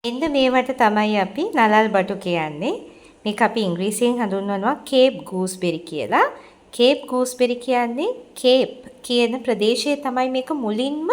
මෙන්න මේවට තමයි අපි නලල් බටු කියන්නේ. මේක අපි ඉංග්‍රීසියෙන් හඳුන්වනවා කේප් ගූස්බෙරි කියලා. කේප් ගූස්බෙරි කියන්නේ කේප් කියන ප්‍රදේශයේ තමයි මේක මුලින්ම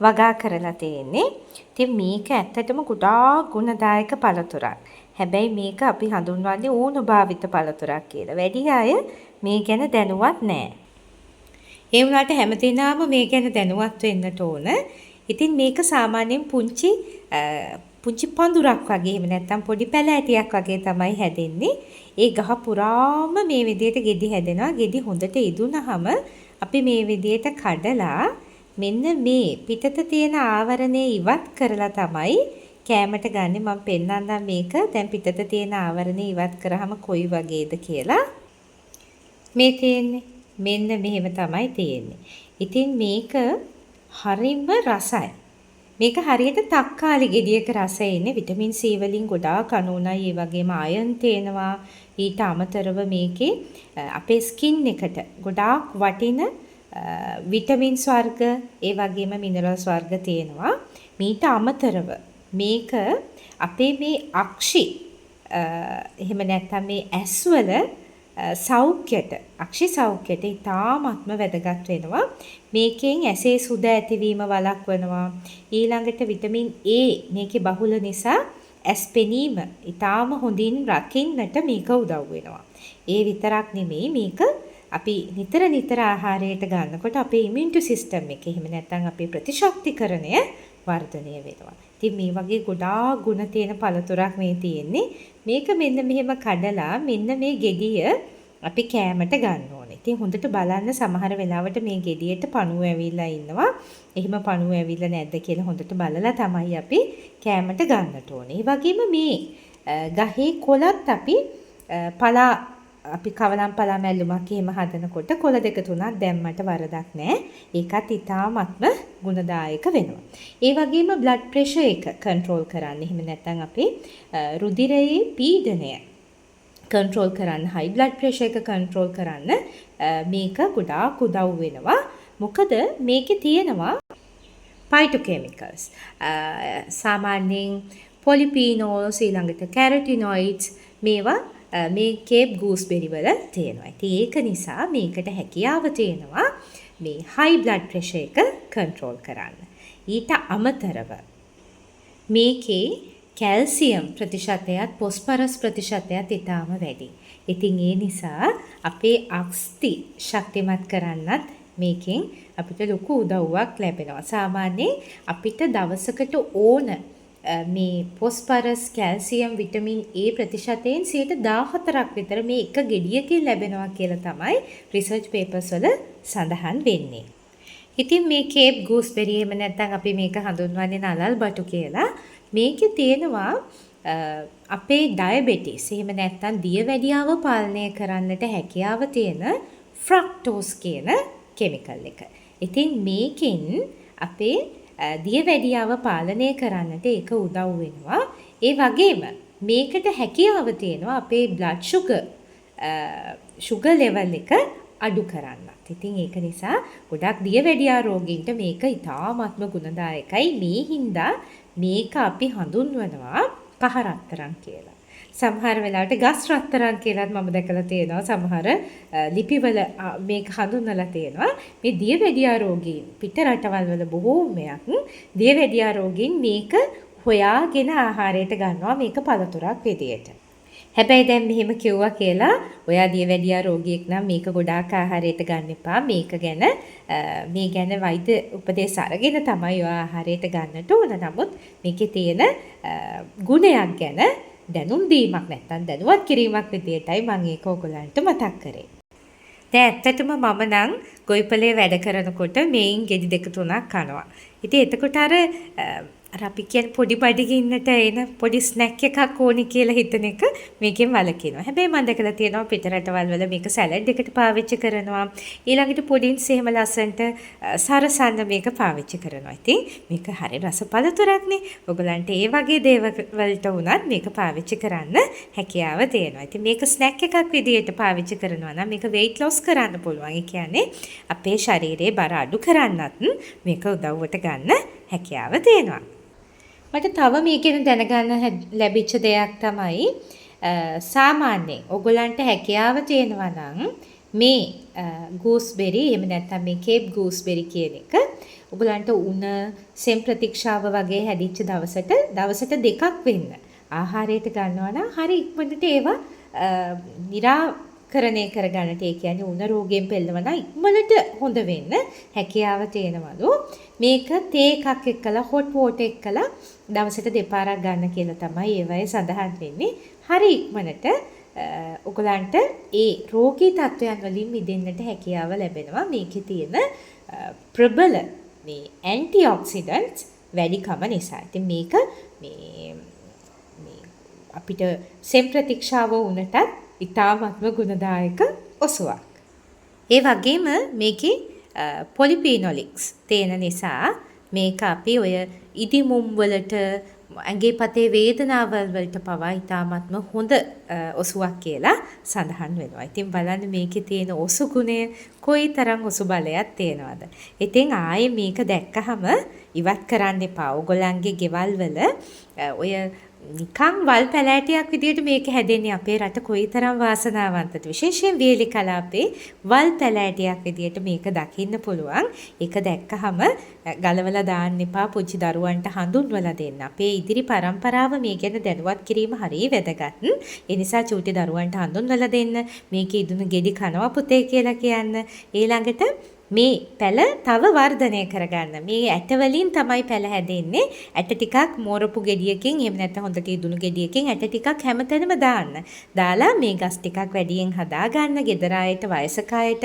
වගා කරලා තියෙන්නේ. ඉතින් මේක ඇත්තටම ගොඩාක් ගුණදායක පළතුරක්. හැබැයි මේක අපි හඳුන්වන්නේ ඌණු භාවිත පළතුරක් කියලා. වැඩි අය මේ ගැන දැනුවත් නැහැ. ඒ වුණාට හැමදෙනාම මේ ගැන දැනුවත් වෙන්නට ඕන. ඉතින් මේක සාමාන්‍යයෙන් පුංචි පඳුරක් වගේ එහෙම නැත්නම් පොඩි පැලෑටියක් වගේ තමයි හැදෙන්නේ. ඒ ගහ පුරාම මේ විදිහට ගෙඩි හැදෙනවා. ගෙඩි හොඳට ඉදුණහම අපි මේ විදිහට කඩලා මෙන්න මේ පිටත තියෙන ආවරණය ඉවත් කරලා තමයි කෑමට ගන්නෙ. මම පෙන්නන්නම් මේක. දැන් පිටත තියෙන ආවරණය ඉවත් කරාම කොයි වගේද කියලා. මේ තියෙන්නේ මෙන්න මෙහෙම තමයි තියෙන්නේ. ඉතින් මේක හරිම රසයි. මේක හරියට තක්කාලි ගෙඩියක රස එන්නේ. විටමින් C වලින් ගොඩාක් අණුණයි. ඒ වගේම අයන් තියෙනවා. ඊට අමතරව මේකේ අපේ ස්කින් එකට ගොඩාක් වටින විටමින්ස් වර්ග ඒ වගේම මිනරල්ස් වර්ග තියෙනවා. ඊට අමතරව මේක අපේ මේ අක්ෂි එහෙම නැත්නම් මේ ඇස්වල සෞඛ්‍යයට අක්ෂි සෞඛ්‍යයට ඉතාමත්ම වැදගත් වෙනවා. මේකෙන් ඇසේ සුද ඇතිවීම වළක්වනවා. ඊළඟට විටමින් A මේකේ බහුල නිසා ඇස් පෙනීම ඉතාම හොඳින් රකින්නට මේක උදව් වෙනවා. ඒ විතරක් නෙමෙයි මේක අපි නිතර ආහාරයට ගන්නකොට අපේ ඉමුනිටි සිස්ටම් එක එහෙම නැත්නම් අපේ ප්‍රතිශක්තිකරණය වර්ධනය වෙනවා. ඉතින් මේ වගේ ගොඩාක් ගුණ තියෙන පළතුරක් මේ තියෙන්නේ. මේක මෙන්න මෙහෙම කඩලා මෙන්න මේ ගෙඩිය අපි කෑමට ගන්න ඕනේ. ඉතින් හොඳට බලන්න සමහර වෙලාවට මේ ගෙඩියට පණුව ඇවිල්ලා ඉන්නවා. එහෙම පණුව ඇවිල්ලා නැද්ද කියලා හොඳට බලලා තමයි අපි කෑමට ගන්නට ඕනේ. ඒ වගේම මේ ගහේ කොළත් අපි කවලම් පලා මැල්ලුමක් එහෙම හදනකොට කොළ දෙක තුනක් දැම්මට වරදක් නැහැ. ඒකත් ඉතාමත්ම ගුණදායක වෙනවා. ඒ වගේම බ්ලඩ් ප්‍රෙෂර් එක කන්ට්‍රෝල් කරන්න. එහෙම නැත්නම් අපේ රුධිරයේ පීඩනය කන්ට්‍රෝල් කරන්න, හයි බ්ලඩ් ප්‍රෙෂර් එක කන්ට්‍රෝල් කරන්න මේක ගොඩාක් උදව් වෙනවා. මොකද මේකේ තියෙනවා ෆයිටෝකෙමිකල්ස්. සාමාන්‍යයෙන් පොලිෆීනෝල්ස් ඊළඟට කැරොටිනොයිඩ්ස් මේවා මේ කේප් ගූස්බෙරි වල තියෙනවා. ඉතින් ඒක නිසා මේකට හැකියාව තියෙනවා මේ හයි බ්ලඩ් ප්‍රෙෂර් එක කන්ට්‍රෝල් කරන්න. ඊට අමතරව මේකේ කැල්සියම් ප්‍රතිශතයත් පොස්පරස් ප්‍රතිශතයත් ඊටාම වැඩි. ඉතින් ඒ නිසා අපේ අස්ථි ශක්තිමත් කරන්නත් මේකෙන් අපිට ලොකු උදව්වක් ලැබෙනවා. සාමාන්‍යයෙන් අපිට දවසකට ඕන මේ පොස්පරස් කැල්සියම් විටමින් A ප්‍රතිශතයෙන් 14% විතර මේ එක ගෙඩියකින් ලැබෙනවා කියලා තමයි රිසර්ච් පේපර්ස් වල සඳහන් වෙන්නේ. ඉතින් මේ කේප් ගූස්බෙරි එහෙම නැත්නම් අපි මේක හඳුන්වන්නේ නලල් බටු කියලා. මේකේ තියෙනවා අපේ ඩයබටිස් එහෙම නැත්නම් දියවැඩියාව පාලනය කරන්නට හැකියාව තියෙන ෆ්‍රක්ටෝස් කියන කෙමිකල් එක. ඉතින් මේකෙන් අපේ දියවැඩියාව පාලනය කරන්නට ඒක උදව් වෙනවා. ඒ වගේම මේකට හැකියාව තියෙනවා අපේ බ්ලඩ් ෂුගර් ලෙවල් එක අඩු කරන්නත්. ඉතින් ඒක නිසා ගොඩක් දියවැඩියා රෝගීන්ට මේක ඉතාමත්ම ගුණදායකයි. මේ හින්දා මේක අපි හඳුන්වනවා කහ රත්තරන් කියලා. සමහර වෙලාවට ගස් රත්තරන් කියලාත් මම දැකලා තියෙනවා. සමහර ලිපිවල මේක හඳුන්වලා තියෙනවා. මේ දියවැඩියා රෝගීන් පිට රටවල් වල බොහෝමයක් දියවැඩියා රෝගීන් මේක හොයාගෙන ආහාරයට ගන්නවා මේක පළතුරක් විදියට. හැබැයි දැන් මෙහෙම කිව්වා කියලා ඔයා දියවැඩියා රෝගියෙක් නම් මේක ගොඩාක් ආහාරයට ගන්න එපා. මේ ගැන වෛද්‍ය උපදෙස් අරගෙන තමයි ඔයා ආහාරයට ගන්නට ඕන. නමුත් මේකේ තියෙන ගුණයක් ගැන දැනුම් දීමක් නැත්නම් දැනුවත් කිරීමක් විදියටයි මම ඒක ඔයගොල්ලන්ට මතක් කරේ. දැන් ඇත්තටම මම නම් ගොවිපලේ වැඩ කරනකොට මේන් ගෙඩි දෙක තුනක් කනවා. ඉතින් එතකොට අර අපි කියන්නේ පොඩි බඩගින්නට එන පොඩි ස්නැක් එකක් ඕනි කියලා හිතන එක මේකෙන් වළකිනවා. හැබැයි මම දැකලා තියෙනවා පිට රටවල් වල මේක සැලඩ් එකට පාවිච්චි කරනවා. ඊළඟට පුඩින්ස් එහෙම ලස්සන්ට සරසන්න මේක පාවිච්චි කරනවා. ඉතින් මේක හරි රස පළතුරක්නේ. ඔයගලන්ට ඒ වගේ දේවල්ට වුණත් මේක පාවිච්චි කරන්න හැකියාව තියෙනවා. ඉතින් මේක ස්නැක් එකක් විදියට පාවිච්චි කරනවා නම් මේක weight loss කරන්න පුළුවන්. ඒ කියන්නේ අපේ ශරීරයේ බර අඩු කරන්නත් මේක උදව්වට ගන්න හැකියාව තියෙනවා. මට තව මේකෙන් දැනගන්න ලැබිච්ච දෙයක් තමයි සාමාන්‍යයෙන් ඔයගොල්ලන්ට හැකියාව තියෙනවා නම් මේ ගූස්බෙරි එහෙම නැත්නම් මේ කේප් ගූස්බෙරි කියන එක ඔයගොල්ලන්ට උණ සෙම් ප්‍රතික්ෂාව වගේ හැදිච්ච දවසට දෙකක් වෙන්න ආහාරයට ගන්නවා නම් හරි ඉක්මනට ඒවා නිරාකරණය කරගන්නට ඒ කියන්නේ උණ රෝගයෙන් පෙළෙනවා නම් ඉක්මනට හොඳ වෙන්න හැකියාව තියෙනවලු මේක තේ එකක් එක්කලා හොට් වෝටර් එක්කලා දවසට දෙපාරක් ගන්න කියලා තමයි ඒවයේ සඳහන් වෙන්නේ හරි ඉක්මනට ඔයගලන්ට ඒ රෝගී තත්වයන් වලින් මිදෙන්නට හැකියාව ලැබෙනවා මේකේ තියෙන ප්‍රබල මේ ඇන්ටිඔක්සිඩන්ට්ස් වැඩිකම නිසා. ඉතින් මේක මේ අපිට සෙම් ප්‍රතික්ෂාව වුණටත් ඉතාමත්ම ගුණදායක ඔසුවක්. ඒ වගේම මේකේ පොලිෆීනොලික්ස් තියෙන නිසා මේක අපි ඔය ඉදිමුම් වලට ඇඟේ පතේ වේදනාවල් වලට පවා ඉතාමත්ම හොඳ ඔසුවක් කියලා සඳහන් වෙනවා. ඉතින් බලන්න මේකේ තියෙන ඔසු ගුණය කොයිතරම් ඔසු බලයක් තියෙනවද. ඉතින් ආයේ මේක දැක්කහම ඉවත් කරන්න එපා. ඔයගොල්ලන්ගේ ගෙවල් වල ඔය නිකන් වල් පැලෑටියක් විදියට මේක හැදෙන්නේ අපේ රට කොයිතරම් වාසනාවන්තද. විශේෂයෙන් වියලි කලාපේ වල් පැලෑටියක් විදියට මේක දකින්න පුළුවන්. ඒක දැක්කහම ගලවලා දාන්න එපා. පුංචි දරුවන්ට හඳුන්වලා දෙන්න. අපේ ඉදිරි පරම්පරාව මේ ගැන දැනුවත් කිරීම හරිය වැදගත්. ඒ නිසා චූටි දරුවන්ට හඳුන්වලා දෙන්න. මේකේ ඉදුණු ගෙඩි කනවා පුතේ කියලා කියන්න. ඊළඟට මේ පැල තව වර්ධනය කරගන්න. මේ ඇට වලින් තමයි පැල හැදෙන්නේ. ඇට ටිකක් මෝරපු ගෙඩියකින් එහෙම නැත්නම් හොඳට ඉදුණු ගෙඩියකින් ඇට ටිකක් හැමතැනම දාන්න. දාලා මේ ගස් ටිකක් වැඩියෙන් හදා ගන්න. ගෙදර අයට, වයසක අයට,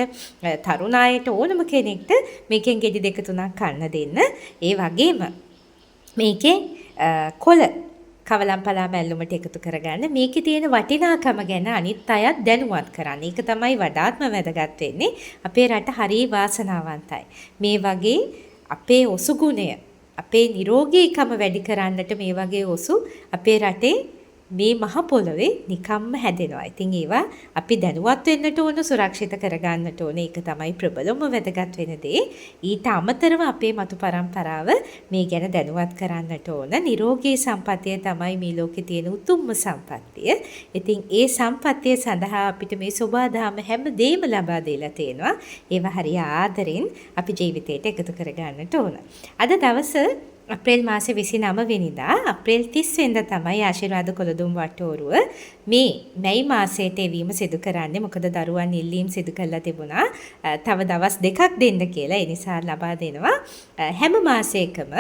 තරුණ අයට ඕනම කෙනෙක්ට මේකෙන් ගෙඩි දෙක තුනක් කන්න දෙන්න. ඒ වගේම මේකේ කොළ කවලම් පලා මැල්ලුමට එකතු කරගන්න. මේකේ තියෙන වටිනාකම ගැන අනිත් අයත් දැනුවත් කරන්න. ඒක තමයි වඩාත්ම වැදගත් වෙන්නේ. අපේ රට හරිය වාසනාවන්තයි. මේ වගේ අපේ ඔසු ගුණය, අපේ නිරෝගීකම වැඩි කරන්නට මේ වගේ ඔසු අපේ රටේ මේ මහ පොළොවේ නිකම්ම හැදෙනවා. ඉතින් ඒවා අපි දැනුවත් වෙන්නට ඕන, සුරක්ෂිත කරගන්නට ඕන. ඒක තමයි ප්‍රබලම වැදගත් වෙන දේ. ඊට අමතරව අපේ මතු පරම්පරාව මේ ගැන දැනුවත් කරන්නට ඕන. නිරෝගී සම්පත්තිය තමයි මේ ලෝකේ තියෙන උතුම්ම සම්පත්තිය. ඉතින් ඒ සම්පත්තිය සඳහා අපිට මේ සෝබාදාම හැම දෙයක්ම ලබා දීලා තියෙනවා. ඒවා හරිය ආදරෙන් අපි ජීවිතයට එකතු කරගන්නට ඕන. අද දවස අප්‍රේල් මාසේ 29 වෙනිදා අප්‍රේල් 30 වෙනිදා තමයි ආශිර්වාද කොළදුම් වට්ටෝරුව මේ මැයි මාසයට එවීම සිදු කරන්නේ. මොකද දරුවන් ඉල්ලීම් සිදු කරලා තිබුණා තව දවස් දෙකක් දෙන්න කියලා. ඒ නිසා ලබා දෙනවා හැම මාසයකම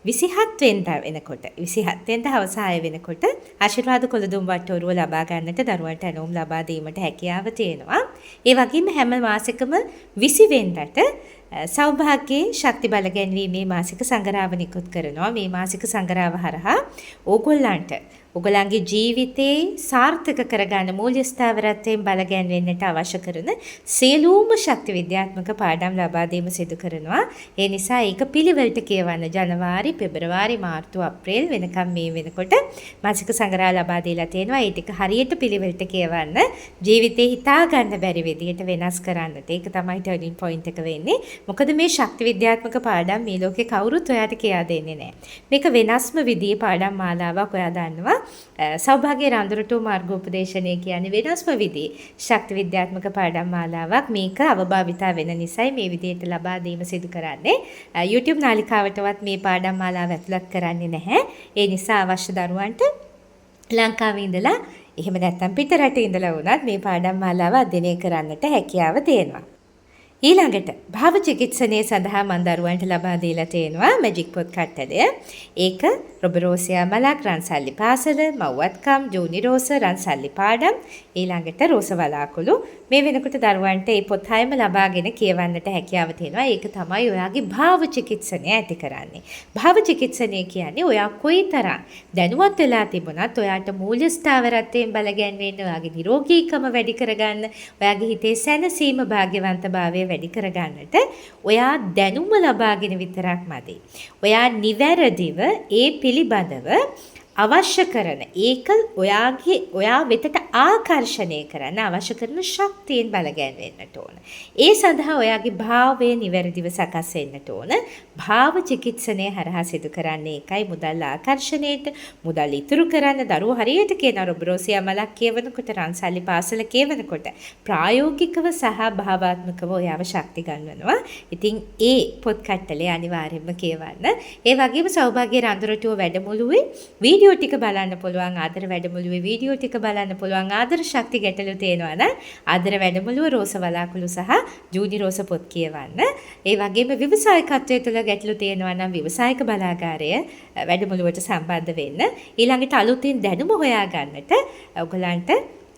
27 වෙනිදා වෙනකොට 27 වෙනිදා හවස 6 වෙනකොට ආශිර්වාද කොළදුම් වට්ටෝරුව ලබා ගන්නට දරුවන්ට ඇනවුම් ලබා දීමට හැකියාව තියෙනවා. ඒ වගේම හැම මාසෙකම 20 වෙනිදාට සෞභාග්‍යයේ ශක්ති බල ගැන්වීමේ මාසික සංගරාව නිකුත් කරනවා. මේ මාසික සංගරාව හරහා ඕගොල්ලන්ට ඔයගලන්ගේ ජීවිතේ සාර්ථක කරගන්න මූල්‍ය ස්ථාවරත්වයෙන් බල ගැන්වෙන්නට අවශ්‍ය කරන සියලුම ශක්ති විද්‍යාත්මක පාඩම් ලබා දීම සිදු කරනවා. ඒ නිසා ඒක පිළිවෙලට කියවන්න ජනවාරි, පෙබරවාරි, මාර්තු, අප්‍රේල් වෙනකම් මේ වෙනකොට මාසික සංගරාව ලබා දීලා තියෙනවා. ඒ ටික හරියට පිළිවෙලට කියවන්න ජීවිතේ හිතා ගන්න බැරි විදිහට වෙනස් කරන්නට. ඒක තමයි ටර්නින් පොයින්ට් එක වෙන්නේ. මොකද මේ ශක්ති විද්‍යාත්මක පාඩම් මේ ලෝකේ කවුරුත් ඔයාට කියා දෙන්නේ නැහැ. මේක වෙනස්ම විදිහේ පාඩම් මාලාවක් ඔයා දන්නවා. සෞභාග්‍ය රඳුරටු මාර්ගෝපදේශනය කියන්නේ වෙනස්ම විදිහේ ශක්ති විද්‍යාත්මක පාඩම් මාලාවක්. මේක අවභාවිතා වෙන නිසායි මේ විදිහට ලබා දීම සිදු කරන්නේ. YouTube නාලිකාවටවත් මේ පාඩම් මාලාව ඇතුළත් කරන්නේ නැහැ. ඒ නිසා අවශ්‍ය දරුවන්ට ලංකාවේ ඉඳලා එහෙම නැත්නම් පිටරට ඉඳලා වුණත් මේ පාඩම් මාලාව අධ්‍යයනය කරන්නට හැකියාව තියෙනවා. ඊළඟට භාව චිකිත්සනය සඳහා මන් දරුවන්ට ලබා දීලා තියෙනවා මැජික් පොත් කට්ටලය. ඒක රොබරෝසියා මලක් රන්සල්ලි පාසල, මව්වත්කම්, ජූනි රෝස රන්සල්ලි පාඩම්, ඊළඟට රෝස වලාකුළු. මේ වෙනකොට දරුවන්ට මේ පොත් හයම ලබාගෙන කියවන්නට හැකියාව තියෙනවා. ඒක තමයි ඔයාගේ භාව චිකිත්සනය ඇති කරන්නේ. භාව චිකිත්සනය කියන්නේ ඔයා කොයිතරම් දැනුවත් වෙලා තිබුණත් ඔයාට මූල්‍ය ස්ථාවරත්වයෙන් බල ගැන්වෙන්න, ඔයාගේ නිරෝගීකම වැඩි කරගන්න, ඔයාගේ හිතේ සැනසීම, භාග්‍යවන්තභාවය වැඩි කරගන්නට ඔයා දැනුම ලබාගෙන විතරක් මදි. ඔයා නිවැරදිව ඒ පිළිබඳව අවශ්‍ය කරන ඒක ඔයා වෙතට ආකර්ෂණය කරන්න අවශ්‍ය කරන ශක්තියෙන් බලගැන්වෙන්නට ඕන. ඒ සඳහා ඔයාගේ භාවය නිවැරදිව සකස් වෙන්නට ඕන. භාව චිකිත්සනය හරහා සිදු කරන්නේ ඒකයි මුදල් ආකර්ෂණයට, මුදල් ඉතුරු කරන්න දරුවෝ හරියට කියන රොබරෝසියා මලක් කියවනකොට රන්සල්ලි පාසල කියවනකොට ප්‍රායෝගිකව සහ භාවාත්මකව ඔයාව ශක්ති ගන්වනවා. ඉතින් ඒ පොත් කට්ටලේ අනිවාර්යයෙන්ම කියවන්න. ඒ වගේම සෞභාග්‍ය රන්දරටුව වැඩමුළුවේ වීඩියෝ ටික බලන්න පුළුවන්. ආදර වැඩමුළුවේ වීඩියෝ ටික බලන්න පුළුවන්. ආදර ශක්ති ගැටලු තියෙනවා නම් ආදර වැඩමුළුව රෝස වලාකුළු සහ ජූනි රෝස පොත් කියවන්න. ඒ වගේම ව්‍යවසායකත්වයේ තුල ගැටලු තියෙනවා නම් ව්‍යවසායික බලාගාරය වැඩමුළුවට සම්බන්ධ වෙන්න. ඊළඟට අලුතින් දැනුම හොයා ගන්නට ඔයගලන්ට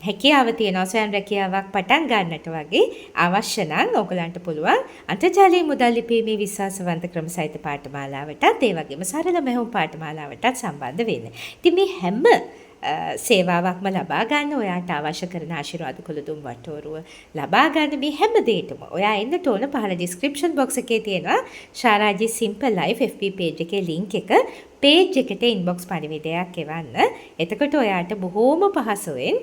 හැකියාව තියෙනවා. ස්වයං රැකියාවක් පටන් ගන්නට වගේ අවශ්‍ය නම් ඔයගලන්ට පුළුවන් අන්තර්ජාලයේ මුදල් ලිපීමේ විශ්වාසවන්ත ක්‍රම සහිත පාඨමාලාවටත් ඒ වගේම සරල මෙහෙයුම් පාඨමාලාවටත් සම්බන්ධ වෙන්න. ඉතින් මේ හැම සේවාවක්ම ලබා ගන්න ඔයාට අවශ්‍ය කරන ආශිර්වාද කුලදුම් වටෝරුව ලබා ගන්න මේ හැම දෙයකම ඔයා එන්නට ඕන පහළ ඩිස්ක්‍රිප්ෂන් බොක්ස් එකේ තියෙනවා ශාරාජි සිම්පල් ලයිෆ් FB page එකේ link එක page එකට inbox පණිවිඩයක් එවන්න. එතකොට ඔයාට බොහෝම පහසුවෙන්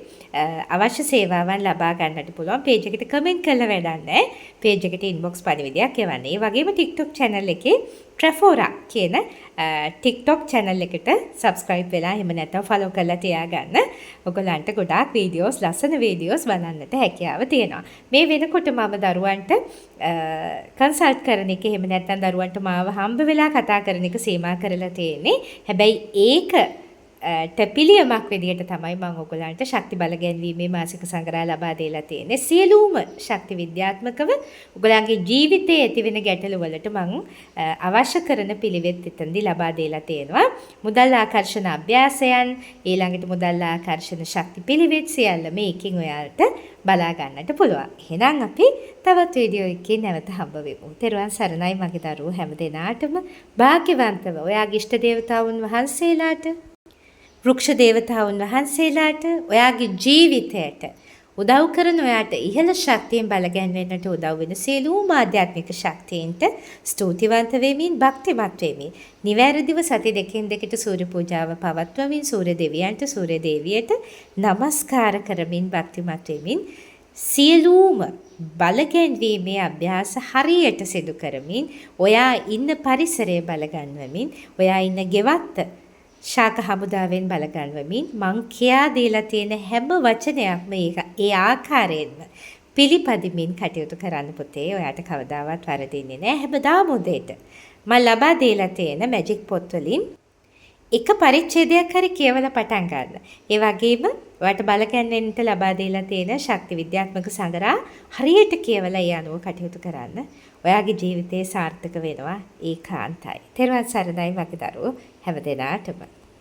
අවශ්‍ය සේවාවන් ලබා ගන්නට පුළුවන්. page එකට comment කරලා වැඩක් නැහැ. page එකට inbox පණිවිඩයක් එවන්න. ඒ වගේම TikTok channel එකේ Trafora කියන TikTok channel එකට subscribe වෙලා එහෙම නැත්නම් follow කරලා තියාගන්න. ඔයගලන්ට ගොඩාක් වීඩියෝස් ලස්සන වීඩියෝස් බලන්නට හැකියාව තියෙනවා. මේ වෙනකොට මම දරුවන්ට කන්සල්ට් කරන එක එහෙම නැත්නම් දරුවන්ට මාව හම්බ වෙලා කතා කරන එක සීමා කරලා තියෙන්නේ. හැබැයි ඒක පිළියමක් විදිහට තමයි මම ඔයගලන්ට ශක්ති බල ගැන්වීමේ මාසික සංග්‍රහය ලබා දීලා තියෙන්නේ. සියලුම ශක්ති විද්‍යාත්මකව ඔයගලන්ගේ ජීවිතයේ ඇතිවෙන ගැටලු වලට මම අවශ්‍ය කරන පිළිවෙත් එතනදී ලබා දීලා තියෙනවා. මුදල් ආකර්ෂණ අභ්‍යාසයන්, ඊළඟට මුදල් ආකර්ෂණ ශක්ති පිළිවෙත් සියල්ල මේකෙන් ඔයාලට බලා ගන්නට පුළුවන්. එහෙනම් අපි තවත් වීඩියෝ එකකින් නැවත හම්බ වෙමු. තෙරුවන් සරණයි මගේ දරුවෝ හැම දිනාටම භාග්‍යවන්තව ඔයාගේ ඉෂ්ට දේවතාවුන් වහන්සේලාට වෘක්ෂ දේවතාවුන් වහන්සේලාට ඔයාගේ ජීවිතයට උදව් කරන ඔයාට ඉහළ ශක්තියෙන් බලගැන්වෙන්නට උදව් වෙන සියලුම ආධ්‍යාත්මික ශක්තියින්ට ස්තුතිවන්ත වෙමින් භක්තිමත් වෙමින් නිවැරදිව සති දෙකෙන් දෙකට සූර්ය පූජාව පවත්වමින් සූර්ය දෙවියන්ට සූර්ය දේවියට නමස්කාර කරමින් භක්තිමත් වෙමින් සියලුම බලගැන්වීමේ අභ්‍යාස හරියට සිදු කරමින් ඔයා ඉන්න පරිසරය බලගන්වමින් ඔයා ඉන්න ගෙවත්ත ශාක හමුදාවෙන් බලගන්වමින් මං කියා දීලා තියෙන හැම වචනයක්ම ඒ ආකාරයෙන්ම පිළිපදිමින් කටයුතු කරන්න පුතේ. ඔයාට කවදාවත් වරදින්නේ නැහැ. හැමදාම උදේට මම ලබා දීලා තියෙන මැජික් පොත් වලින් එක පරිච්ඡේදයක් හරි කියවලා පටන් ගන්න. ඒ වගේම ඔයාට බලගැන්වෙන්නට ලබා දීලා තියෙන ශක්ති විද්‍යාත්මක සංග්‍රහ හරියට කියවලා ඒ අනුව කටයුතු කරන්න. ඔයාගේ ජීවිතේ සාර්ථක වෙනවා ඒකාන්තයි. තෙරුවන් සරණයි මගේ දරුවෝ හැම දිනාටම.